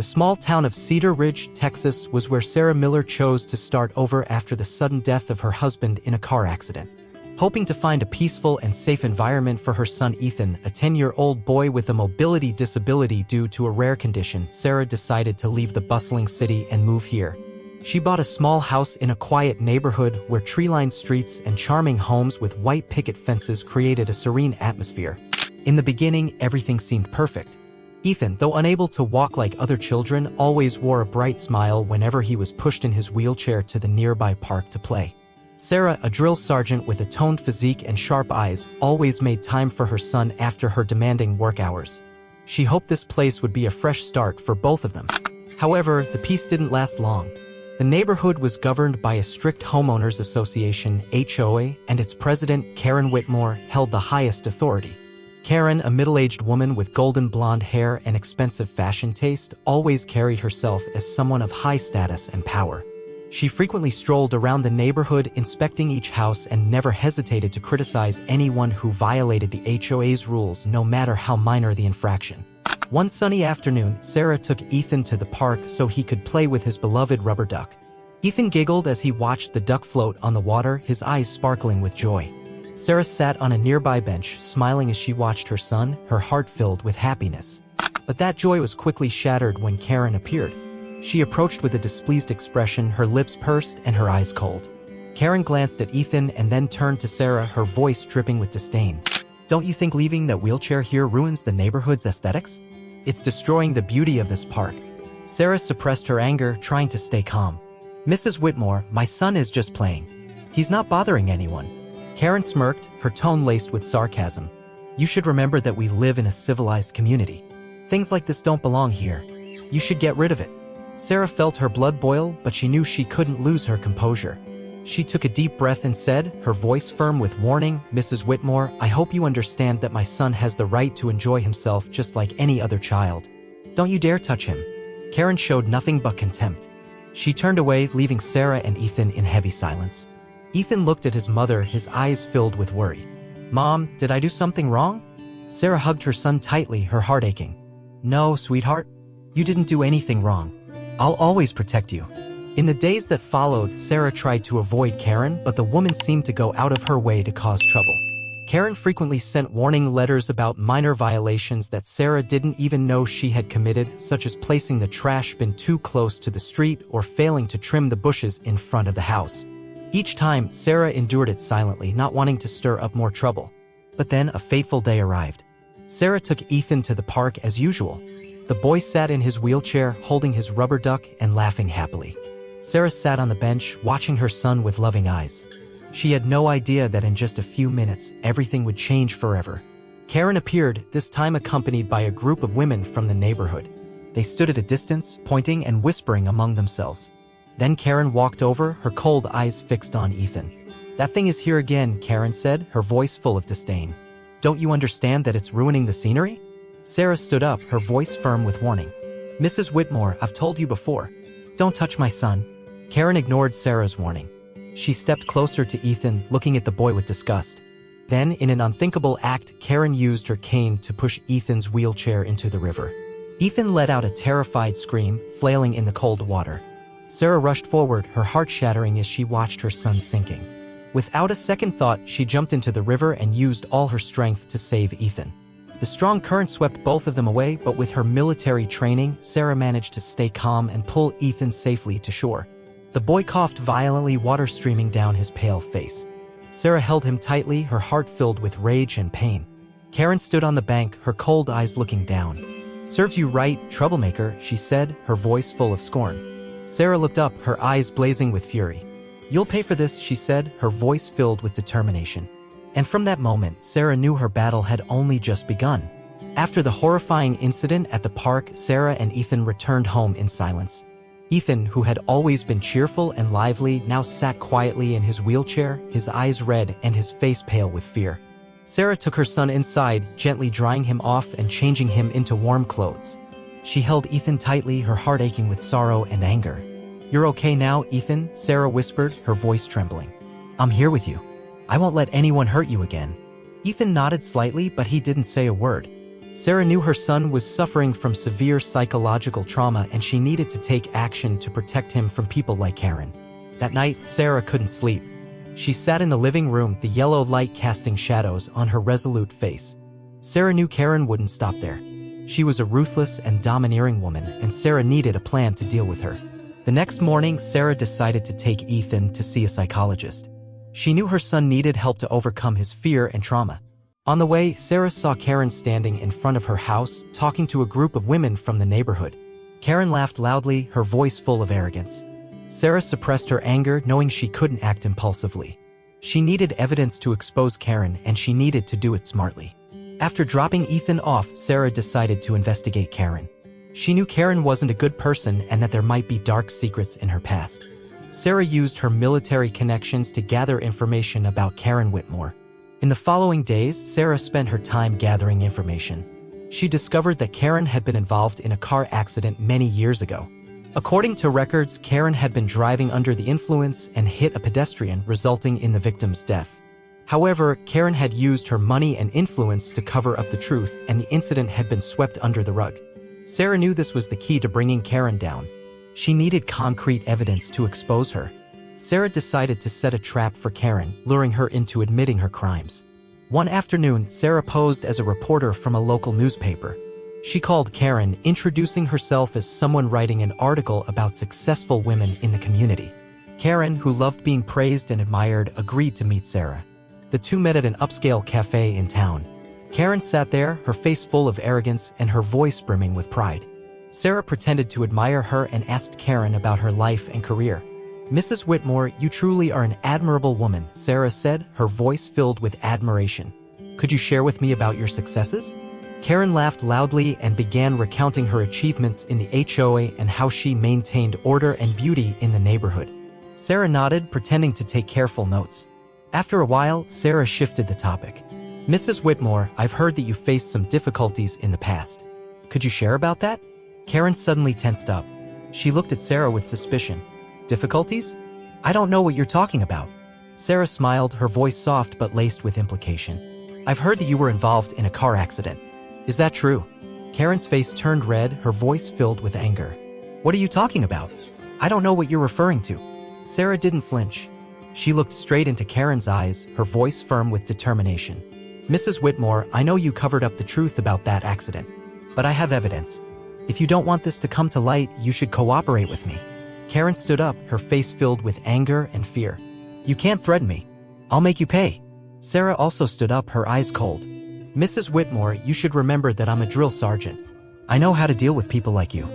small town of Cedar Ridge, Texas, was where Sarah Miller chose to start over after the sudden death of her husband in a car accident. Hoping to find a peaceful and safe environment for her son Ethan, a 10-year-old boy with a mobility disability due to a rare condition, Sarah decided to leave the bustling city and move here. She bought a small house in a quiet neighborhood where tree-lined streets and charming homes with white picket fences created a serene atmosphere. In the beginning, everything seemed perfect. Ethan, though unable to walk like other children, always wore a bright smile whenever he was pushed in his wheelchair to the nearby park to play. Sarah, a drill sergeant with a toned physique and sharp eyes, always made time for her son after her demanding work hours. She hoped this place would be a fresh start for both of them. However, the peace didn't last long. The neighborhood was governed by a strict homeowners association, HOA, and its president, Karen Whitmore, held the highest authority. Karen, a middle-aged woman with golden blonde hair and expensive fashion taste, always carried herself as someone of high status and power. She frequently strolled around the neighborhood inspecting each house and never hesitated to criticize anyone who violated the HOA's rules, no matter how minor the infraction. One sunny afternoon, Sarah took Ethan to the park so he could play with his beloved rubber duck. Ethan giggled as he watched the duck float on the water, his eyes sparkling with joy. Sarah sat on a nearby bench, smiling as she watched her son, her heart filled with happiness. But that joy was quickly shattered when Karen appeared. She approached with a displeased expression, her lips pursed and her eyes cold. Karen glanced at Ethan and then turned to Sarah, her voice dripping with disdain. "Don't you think leaving that wheelchair here ruins the neighborhood's aesthetics? It's destroying the beauty of this park." Sarah suppressed her anger, trying to stay calm. "Mrs. Whitmore, my son is just playing. He's not bothering anyone." Karen smirked, her tone laced with sarcasm. "You should remember that we live in a civilized community. Things like this don't belong here. You should get rid of it." Sarah felt her blood boil, but she knew she couldn't lose her composure. She took a deep breath and said, her voice firm with warning, "Mrs. Whitmore, I hope you understand that my son has the right to enjoy himself just like any other child. Don't you dare touch him." Karen showed nothing but contempt. She turned away, leaving Sarah and Ethan in heavy silence. Ethan looked at his mother, his eyes filled with worry. "Mom, did I do something wrong?" Sarah hugged her son tightly, her heart aching. "No, sweetheart. You didn't do anything wrong. I'll always protect you." In the days that followed, Sarah tried to avoid Karen, but the woman seemed to go out of her way to cause trouble. Karen frequently sent warning letters about minor violations that Sarah didn't even know she had committed, such as placing the trash bin too close to the street or failing to trim the bushes in front of the house. Each time, Sarah endured it silently, not wanting to stir up more trouble. But then a fateful day arrived. Sarah took Ethan to the park as usual. The boy sat in his wheelchair, holding his rubber duck and laughing happily. Sarah sat on the bench, watching her son with loving eyes. She had no idea that in just a few minutes, everything would change forever. Karen appeared, this time accompanied by a group of women from the neighborhood. They stood at a distance, pointing and whispering among themselves. Then Karen walked over, her cold eyes fixed on Ethan. "That thing is here again," Karen said, her voice full of disdain. "Don't you understand that it's ruining the scenery?" Sarah stood up, her voice firm with warning. "Mrs. Whitmore, I've told you before. Don't touch my son." Karen ignored Sarah's warning. She stepped closer to Ethan, looking at the boy with disgust. Then, in an unthinkable act, Karen used her cane to push Ethan's wheelchair into the river. Ethan let out a terrified scream, flailing in the cold water. Sarah rushed forward, her heart shattering as she watched her son sinking. Without a second thought, she jumped into the river and used all her strength to save Ethan. The strong current swept both of them away, but with her military training, Sarah managed to stay calm and pull Ethan safely to shore. The boy coughed violently, water streaming down his pale face. Sarah held him tightly, her heart filled with rage and pain. Karen stood on the bank, her cold eyes looking down. "Serves you right, troublemaker," she said, her voice full of scorn. Sarah looked up, her eyes blazing with fury. "You'll pay for this," she said, her voice filled with determination. And from that moment, Sarah knew her battle had only just begun. After the horrifying incident at the park, Sarah and Ethan returned home in silence. Ethan, who had always been cheerful and lively, now sat quietly in his wheelchair, his eyes red and his face pale with fear. Sarah took her son inside, gently drying him off and changing him into warm clothes. She held Ethan tightly, her heart aching with sorrow and anger. "You're okay now, Ethan," Sarah whispered, her voice trembling. "I'm here with you. I won't let anyone hurt you again." Ethan nodded slightly, but he didn't say a word. Sarah knew her son was suffering from severe psychological trauma and she needed to take action to protect him from people like Karen. That night, Sarah couldn't sleep. She sat in the living room, the yellow light casting shadows on her resolute face. Sarah knew Karen wouldn't stop there. She was a ruthless and domineering woman, and Sarah needed a plan to deal with her. The next morning, Sarah decided to take Ethan to see a psychologist. She knew her son needed help to overcome his fear and trauma. On the way, Sarah saw Karen standing in front of her house, talking to a group of women from the neighborhood. Karen laughed loudly, her voice full of arrogance. Sarah suppressed her anger, knowing she couldn't act impulsively. She needed evidence to expose Karen, and she needed to do it smartly. After dropping Ethan off, Sarah decided to investigate Karen. She knew Karen wasn't a good person and that there might be dark secrets in her past. Sarah used her military connections to gather information about Karen Whitmore. In the following days, Sarah spent her time gathering information. She discovered that Karen had been involved in a car accident many years ago. According to records, Karen had been driving under the influence and hit a pedestrian, resulting in the victim's death. However, Karen had used her money and influence to cover up the truth, and the incident had been swept under the rug. Sarah knew this was the key to bringing Karen down. She needed concrete evidence to expose her. Sarah decided to set a trap for Karen, luring her into admitting her crimes. One afternoon, Sarah posed as a reporter from a local newspaper. She called Karen, introducing herself as someone writing an article about successful women in the community. Karen, who loved being praised and admired, agreed to meet Sarah. The two met at an upscale cafe in town. Karen sat there, her face full of arrogance and her voice brimming with pride. Sarah pretended to admire her and asked Karen about her life and career. "Mrs. Whitmore, you truly are an admirable woman," Sarah said, her voice filled with admiration. "Could you share with me about your successes?" Karen laughed loudly and began recounting her achievements in the HOA and how she maintained order and beauty in the neighborhood. Sarah nodded, pretending to take careful notes. After a while, Sarah shifted the topic. "Mrs. Whitmore, I've heard that you faced some difficulties in the past. Could you share about that?" Karen suddenly tensed up. She looked at Sarah with suspicion. "Difficulties? I don't know what you're talking about." Sarah smiled, her voice soft but laced with implication. "I've heard that you were involved in a car accident. Is that true?" Karen's face turned red, her voice filled with anger. "What are you talking about? I don't know what you're referring to." Sarah didn't flinch. She looked straight into Karen's eyes, her voice firm with determination. "Mrs. Whitmore, I know you covered up the truth about that accident, but I have evidence. If you don't want this to come to light, you should cooperate with me." Karen stood up, her face filled with anger and fear. "You can't threaten me. I'll make you pay." Sarah also stood up, her eyes cold. "Mrs. Whitmore, you should remember that I'm a drill sergeant. I know how to deal with people like you.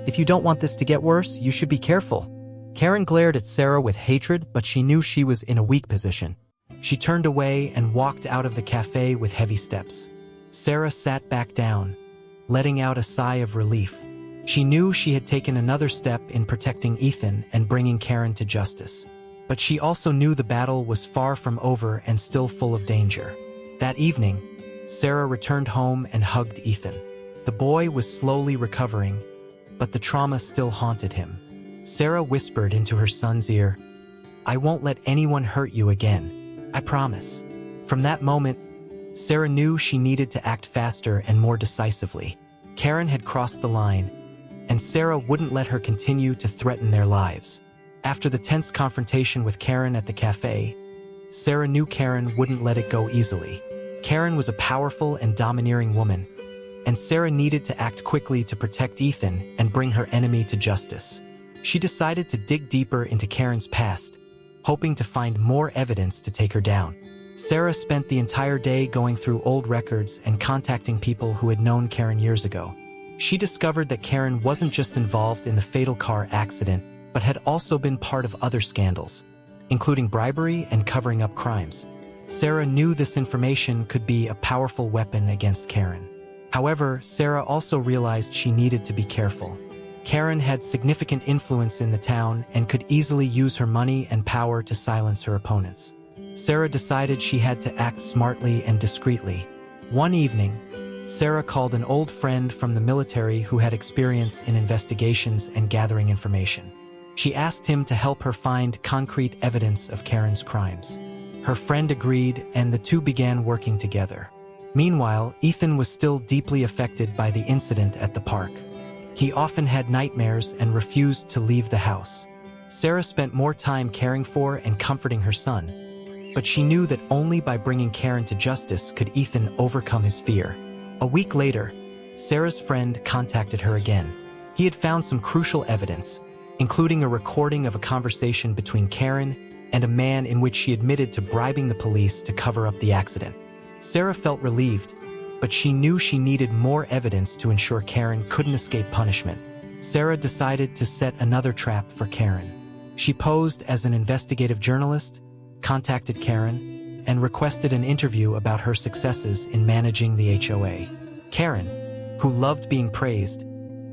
If you don't want this to get worse, you should be careful." Karen glared at Sarah with hatred, but she knew she was in a weak position. She turned away and walked out of the cafe with heavy steps. Sarah sat back down, letting out a sigh of relief. She knew she had taken another step in protecting Ethan and bringing Karen to justice. But she also knew the battle was far from over and still full of danger. That evening, Sarah returned home and hugged Ethan. The boy was slowly recovering, but the trauma still haunted him. Sarah whispered into her son's ear, "I won't let anyone hurt you again. I promise." From that moment, Sarah knew she needed to act faster and more decisively. Karen had crossed the line, and Sarah wouldn't let her continue to threaten their lives. After the tense confrontation with Karen at the cafe, Sarah knew Karen wouldn't let it go easily. Karen was a powerful and domineering woman, and Sarah needed to act quickly to protect Ethan and bring her enemy to justice. She decided to dig deeper into Karen's past, hoping to find more evidence to take her down. Sarah spent the entire day going through old records and contacting people who had known Karen years ago. She discovered that Karen wasn't just involved in the fatal car accident, but had also been part of other scandals, including bribery and covering up crimes. Sarah knew this information could be a powerful weapon against Karen. However, Sarah also realized she needed to be careful. Karen had significant influence in the town and could easily use her money and power to silence her opponents. Sarah decided she had to act smartly and discreetly. One evening, Sarah called an old friend from the military who had experience in investigations and gathering information. She asked him to help her find concrete evidence of Karen's crimes. Her friend agreed, and the two began working together. Meanwhile, Ethan was still deeply affected by the incident at the park. He often had nightmares and refused to leave the house. Sarah spent more time caring for and comforting her son, but she knew that only by bringing Karen to justice could Ethan overcome his fear. A week later, Sarah's friend contacted her again. He had found some crucial evidence, including a recording of a conversation between Karen and a man in which she admitted to bribing the police to cover up the accident. Sarah felt relieved, but she knew she needed more evidence to ensure Karen couldn't escape punishment. Sarah decided to set another trap for Karen. She posed as an investigative journalist, contacted Karen, and requested an interview about her successes in managing the HOA. Karen, who loved being praised,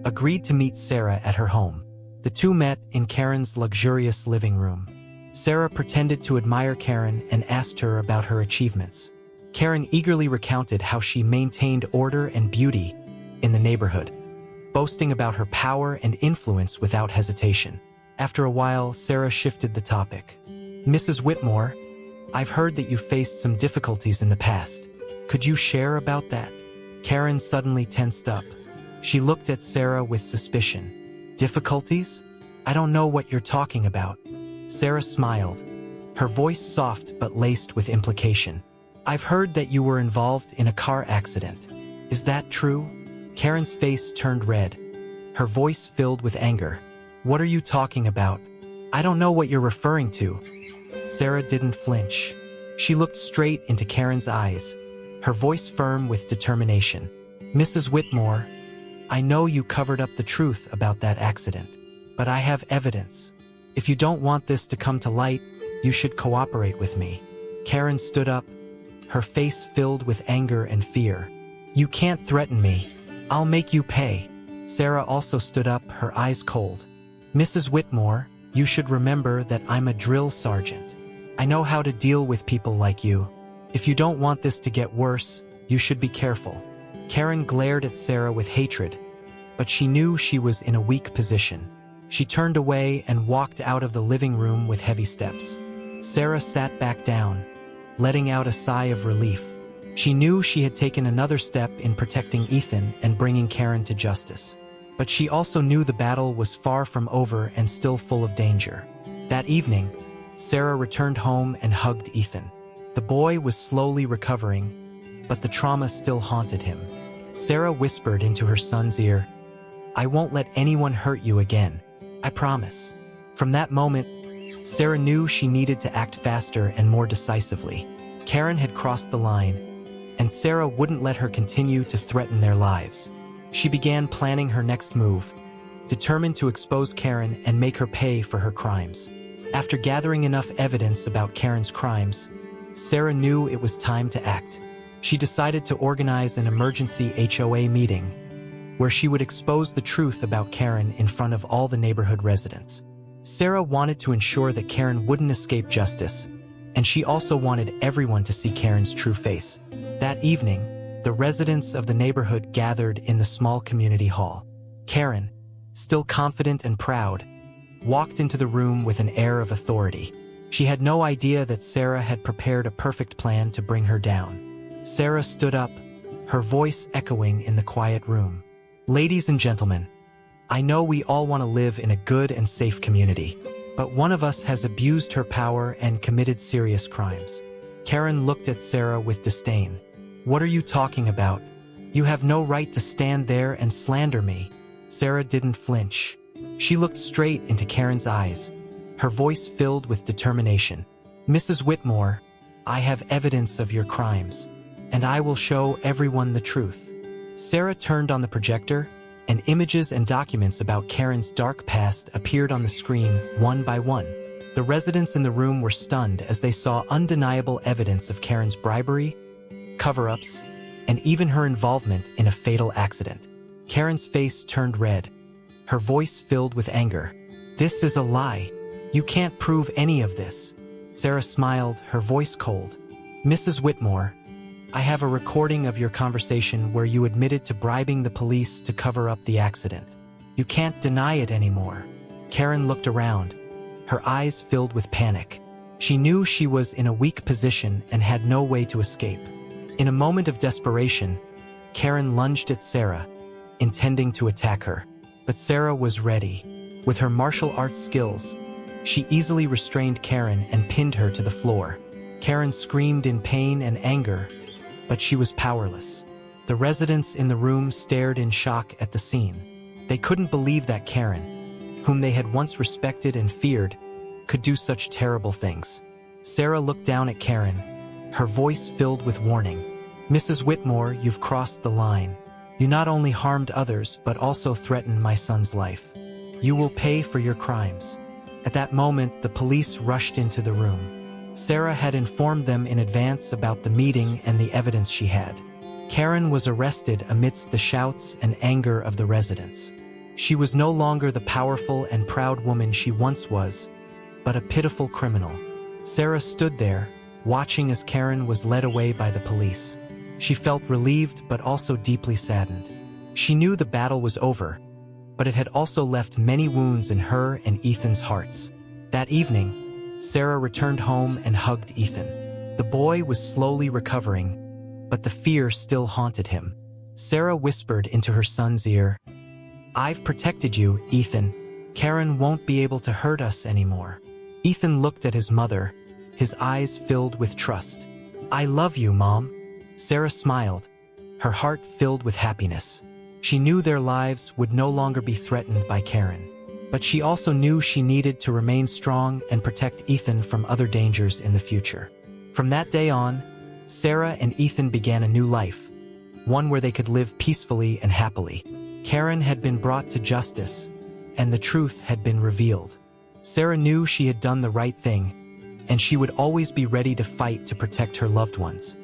agreed to meet Sarah at her home. The two met in Karen's luxurious living room. Sarah pretended to admire Karen and asked her about her achievements. Karen eagerly recounted how she maintained order and beauty in the neighborhood, boasting about her power and influence without hesitation. After a while, Sarah shifted the topic. "Mrs. Whitmore, I've heard that you faced some difficulties in the past. Could you share about that?" Karen suddenly tensed up. She looked at Sarah with suspicion. "Difficulties? I don't know what you're talking about." Sarah smiled, her voice soft but laced with implication. "I've heard that you were involved in a car accident. Is that true?" Karen's face turned red, her voice filled with anger. "What are you talking about? I don't know what you're referring to." Sarah didn't flinch. She looked straight into Karen's eyes, her voice firm with determination. "Mrs. Whitmore, I know you covered up the truth about that accident, but I have evidence. If you don't want this to come to light, you should cooperate with me." Karen stood up, her face filled with anger and fear. "You can't threaten me. I'll make you pay." Sarah also stood up, her eyes cold. "Mrs. Whitmore, you should remember that I'm a drill sergeant. I know how to deal with people like you. If you don't want this to get worse, you should be careful." Karen glared at Sarah with hatred, but she knew she was in a weak position. She turned away and walked out of the living room with heavy steps. Sarah sat back down, letting out a sigh of relief. She knew she had taken another step in protecting Ethan and bringing Karen to justice. But she also knew the battle was far from over and still full of danger. That evening, Sarah returned home and hugged Ethan. The boy was slowly recovering, but the trauma still haunted him. Sarah whispered into her son's ear, "I won't let anyone hurt you again. I promise." From that moment, Sarah knew she needed to act faster and more decisively. Karen had crossed the line, and Sarah wouldn't let her continue to threaten their lives. She began planning her next move, determined to expose Karen and make her pay for her crimes. After gathering enough evidence about Karen's crimes, Sarah knew it was time to act. She decided to organize an emergency HOA meeting, where she would expose the truth about Karen in front of all the neighborhood residents. Sarah wanted to ensure that Karen wouldn't escape justice, and she also wanted everyone to see Karen's true face. That evening, the residents of the neighborhood gathered in the small community hall. Karen, still confident and proud, walked into the room with an air of authority. She had no idea that Sarah had prepared a perfect plan to bring her down. Sarah stood up, her voice echoing in the quiet room. "Ladies and gentlemen, I know we all want to live in a good and safe community, but one of us has abused her power and committed serious crimes." Karen looked at Sarah with disdain. "What are you talking about? You have no right to stand there and slander me." Sarah didn't flinch. She looked straight into Karen's eyes, her voice filled with determination. "Mrs. Whitmore, I have evidence of your crimes, and I will show everyone the truth." Sarah turned on the projector, and images and documents about Karen's dark past appeared on the screen one by one. The residents in the room were stunned as they saw undeniable evidence of Karen's bribery, cover-ups, and even her involvement in a fatal accident. Karen's face turned red, her voice filled with anger. "This is a lie. You can't prove any of this." Sarah smiled, her voice cold. "Mrs. Whitmore, I have a recording of your conversation where you admitted to bribing the police to cover up the accident. You can't deny it anymore." Karen looked around, her eyes filled with panic. She knew she was in a weak position and had no way to escape. In a moment of desperation, Karen lunged at Sarah, intending to attack her. But Sarah was ready. With her martial arts skills, she easily restrained Karen and pinned her to the floor. Karen screamed in pain and anger, but she was powerless. The residents in the room stared in shock at the scene. They couldn't believe that Karen, whom they had once respected and feared, could do such terrible things. Sarah looked down at Karen, her voice filled with warning. "Mrs. Whitmore, you've crossed the line. You not only harmed others, but also threatened my son's life. You will pay for your crimes." At that moment, the police rushed into the room. Sarah had informed them in advance about the meeting and the evidence she had. Karen was arrested amidst the shouts and anger of the residents. She was no longer the powerful and proud woman she once was, but a pitiful criminal. Sarah stood there, watching as Karen was led away by the police. She felt relieved but also deeply saddened. She knew the battle was over, but it had also left many wounds in her and Ethan's hearts. That evening, Sarah returned home and hugged Ethan. The boy was slowly recovering, but the fear still haunted him. Sarah whispered into her son's ear, "I've protected you, Ethan. Karen won't be able to hurt us anymore." Ethan looked at his mother, his eyes filled with trust. "I love you, Mom." Sarah smiled, her heart filled with happiness. She knew their lives would no longer be threatened by Karen. But she also knew she needed to remain strong and protect Ethan from other dangers in the future. From that day on, Sarah and Ethan began a new life, one where they could live peacefully and happily. Karen had been brought to justice, and the truth had been revealed. Sarah knew she had done the right thing, and she would always be ready to fight to protect her loved ones.